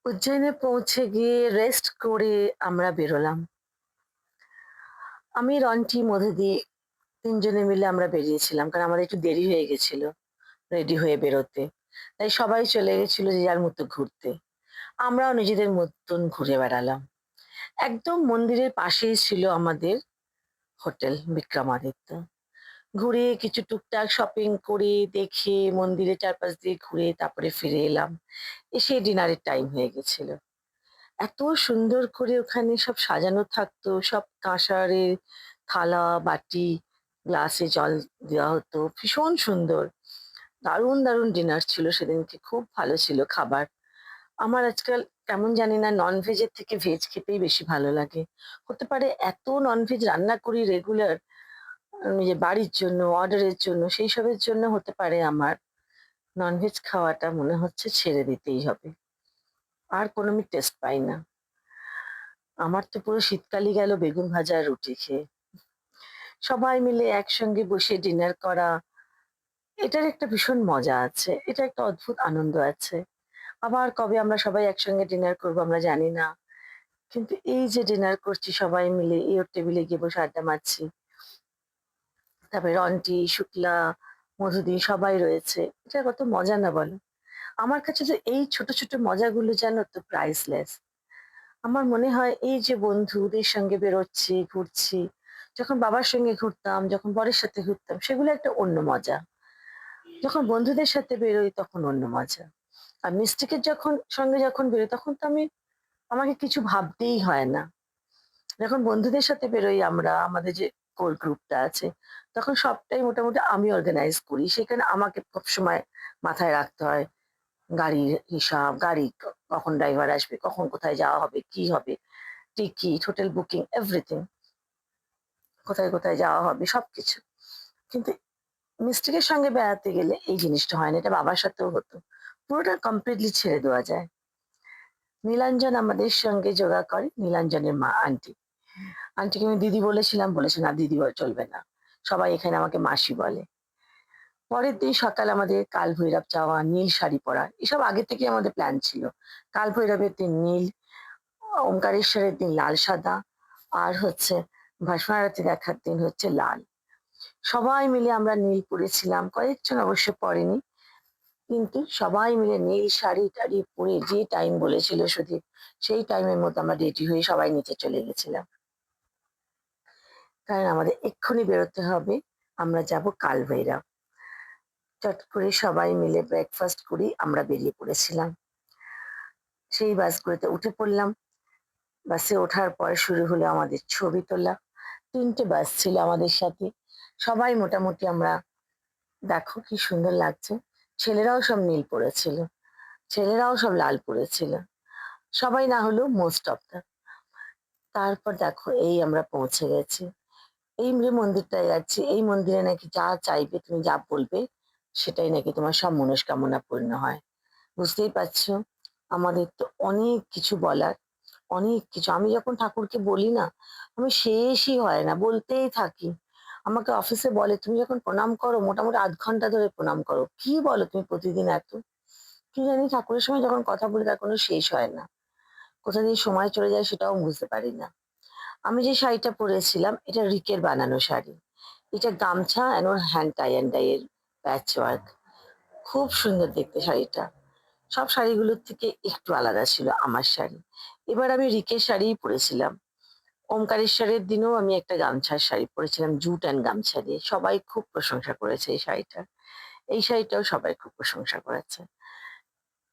উজ্জয়িনে পৌঁছে গিয়ে রেস্ট করে আমরা বেরোলাম। আমি, রন্টি, মধুদি ৩ জনে মিলে আমরা বেরিয়েছিলাম। কারণ আমাদের একটু দেরি হয়ে গেছিল রেডি হয়ে বেরোতে। তাই সবাই চলে গেছিল যে যার মতো ঘুরতে। আমরাও নিজেদের মতন ঘুরে বেড়ালাম। একদম মন্দিরের পাশেই ছিল আমাদের হোটেল বিক্রমাদিত্য। ঘুরে কিছু টুকটাক শপিং করে, দেখে, মন্দিরের চারপাশ দিয়ে ঘুরে তারপরে ফিরে এলাম। এসে ডিনারের টাইম হয়ে গেছিল। এত সুন্দর করে ওখানে সব সাজানো থাকতো, সব কাঁসারের থালা, বাটি, গ্লাসে জল দেওয়া হতো। ভীষণ সুন্দর। দারুণ, দারুণ ডিনার ছিল সেদিনকে। খুব ভালো ছিল খাবার। আমার আজকাল কেমন জানি না ননভেজের থেকে ভেজ খেতেই বেশি ভালো লাগে। হতে পারে এত ননভেজ রান্না করি রেগুলার নিজের বাড়ির জন্য, অর্ডারের জন্য, সেইসবের জন্য হতে পারে আমার ননভেজ খাওয়াটা মনে হচ্ছে ছেড়ে দিতেই হবে। আর কোনো আমি টেস্ট পাই না। আমার তো পুরো শীতকালই গেল বেগুন ভাজা আর রুটি খেয়ে। সবাই মিলে একসঙ্গে বসে ডিনার করা, এটার একটা ভীষণ মজা আছে। এটা একটা অদ্ভুত আনন্দ আছে। আবার কবে আমরা সবাই একসঙ্গে ডিনার করব আমরা জানি না। কিন্তু এই যে ডিনার করছি সবাই মিলে, এই ওর টেবিলে গিয়ে বসে আড্ডা মারছি। তারপরে রন্টি, শুক্লা, মধুদি সবাই রয়েছে। এটা কত মজা না বলো? আমার কাছে তো এই ছোট, ছোট মজাগুলো জানো তো প্রাইসলেস। আমার মনে হয় এই যে বন্ধুদের সঙ্গে বেরোচ্ছি, ঘুরছি, যখন বাবার সঙ্গে ঘুরতাম, যখন বরের সাথে ঘুরতাম সেগুলো একটা অন্য মজা। যখন বন্ধুদের সাথে বেরোই তখন অন্য মজা। আর মিস্টেকের যখন বেরোই তখন তো আমাকে কিছু ভাবতেই হয় না। যখন বন্ধুদের সাথে বেরোই আমরা, আমাদের যে কোর গ্রুপটা আছে, তখন সবটাই মোটামুটি আমি অর্গানাইজ করি। সেখানে আমাকে সবসময় মাথায় রাখতে হয় গাড়ির হিসাব, কখন ড্রাইভার আসবে, কখন কোথায় যাওয়া হবে, কি হবে, টিকিট, হোটেল বুকিং, এভরিথিং। কোথায়, কোথায় যাওয়া হবে সবকিছু। কিন্তু মিস্টেকের সঙ্গে বেড়াতে গেলে এই জিনিসটা হয় না। এটা বাবার সাথেও হতো। পুরোটা কমপ্লিটলি ছেড়ে দেওয়া যায়। নীলাঞ্জন আমাদের সঙ্গে যোগা করে, নীলাঞ্জনের মা আন্টি। আন্টিকে আমি দিদি বলেছিলাম, বলেছে না দিদি চলবে না। সবাই এখানে আমাকে মাসি বলে। পরের দিন সকাল আমাদের কাল ভৈরব যাওয়া, নীল শাড়ি পরা। এসব আগে থেকে আমাদের প্ল্যান ছিল। কাল ভৈরবের দিন নীল, ওমকারেশ্বরের দিন লাল সাদা, আর হচ্ছে ভস্ম আরতি দেখার দিন হচ্ছে লাল। সবাই মিলে আমরা নীল পরেছিলাম। কয়েকজন অবশ্য পরেনি। কিন্তু সবাই মিলে নীল শাড়ি-টাড়ি পরে যে টাইম বলেছিল সুধীর, সেই টাইমের মধ্যে আমরা রেডি হয়ে সবাই নিচে চলে গেছিলাম। কারণ আমাদের এক্ষুনি বেরোতে হবে। আমরা যাব কালভৈরব। চট করে সবাই মিলে ব্রেকফাস্ট করি আমরা বেরিয়ে পড়েছিলাম। সেই বাসগুলোতে উঠে পড়লাম। বাসে ওঠার পর শুরু হলো আমাদের ছবি তোলা। ৩ টে বাস ছিল আমাদের সাথে। সবাই মোটামুটি আমরা দেখো কি সুন্দর লাগছে। ছেলেরাও সব নীল পড়েছিল। ছেলেরাও সব লাল পড়েছিল। সবাই না হলেও মোস্ট অফ দ্য। তারপর দেখো এই আমরা পৌঁছে গেছি। এই যে মন্দিরটায় যাচ্ছি, এই মন্দিরে নাকি যা চাইবে তুমি যা বলবে সেটাই নাকি তোমার সব মনস্কামনা পূর্ণ হয়। বুঝতেই পারছো আমাদের তো অনেক কিছু বলার, অনেক কিছু। আমি যখন ঠাকুরকে বলি না, আমি শেষই হয় না, বলতেই থাকি। আমাকে অফিসে বলে তুমি যখন প্রণাম করো মোটামুটি ০.৫ ঘন্টা ধরে প্রণাম করো। কি বলো তুমি প্রতিদিন এত? কি জানি ঠাকুরের সঙ্গে যখন কথা বলি তার কোনো শেষ হয় না। কোথা দিয়ে সময় চলে যায় সেটাও বুঝতে পারি না। আমি যে শাড়িটা পরেছিলাম এটা রিকের বানানো শাড়ি। এটা গামছা and ওর হ্যান্ড টাই অ্যান্ড ডাই এর প্যাচ ওয়ার্ক। খুব সুন্দর দেখতে শাড়িটা। সব শাড়িগুলোর থেকে একটু আলাদা ছিল আমার শাড়ি। এবার আমি রিকের শাড়িই পরেছিলাম। ওমকারেশ্বরের দিনেও আমি একটা গামছার শাড়ি পরেছিলাম জুট অ্যান্ড গামছা দিয়ে। সবাই খুব প্রশংসা করেছে এই শাড়িটার। এই শাড়িটাও সবাই খুব প্রশংসা করেছে।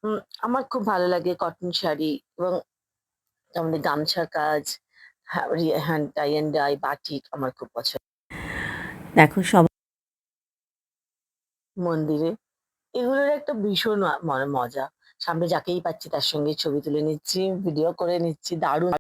উম আমার খুব ভালো লাগে কটন শাড়ি এবং আমাদের গামছার কাজ, hand tie and dye, batik আমার খুব পছন্দ। দেখো সবাই মন্দিরে এগুলোর একটা ভীষণ মজা। সামনে যাকেই পাচ্ছি তার সঙ্গে ছবি তুলে নিচ্ছি, ভিডিও করে নিচ্ছি। দারুণ